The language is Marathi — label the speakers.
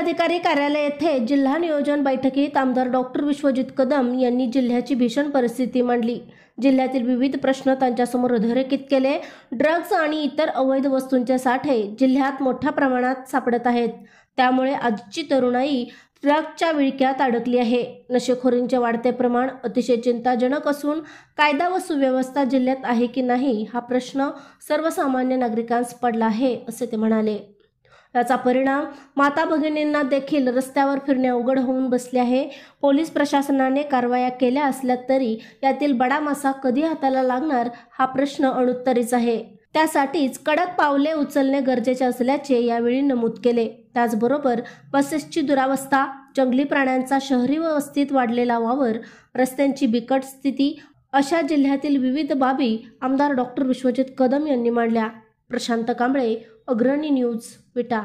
Speaker 1: जिल्हाधिकारी कार्यालय येथे जिल्हा नियोजन बैठकीत आमदार डॉक्टर विश्वजित कदम यांनी जिल्ह्याची भीषण परिस्थिती मांडली। जिल्ह्यातील विविध प्रश्न त्यांच्यासमोर अधोरेखित केले। ड्रग्ज आणि इतर अवैध वस्तूंचे साठे जिल्ह्यात मोठ्या प्रमाणात सापडत आहेत। त्यामुळे आजची तरुणाई ड्रग्जच्या विळख्यात अडकली आहे। नशेखोरींचे वाढते प्रमाण अतिशय चिंताजनक असून कायदा व सुव्यवस्था जिल्ह्यात आहे की नाही हा प्रश्न सर्वसामान्य नागरिकांस पडला आहे, असे ते म्हणाले। याचा परिणाम माता भगिनींना देखील रस्त्यावर फिरणे अवघड होऊन बसले आहे। पोलीस प्रशासनाने कारवाया केल्या असल्या तरी यातील बडा मासा कधी हाताला लागणार हा प्रश्न अनुत्तरीच आहे। त्यासाठीच कडक पावले उचलणे गरजेचे असल्याचे यावेळी नमूद केले। त्याचबरोबर बसेसची दुरावस्था, जंगली प्राण्यांचा शहरी वस्तीत वाढलेला वावर, रस्त्यांची बिकट स्थिती अशा जिल्ह्यातील विविध बाबी आमदार डॉक्टर विश्वजित कदम यांनी मांडल्या। प्रशांत कांबळे, अग्रणी न्यूज, विटा।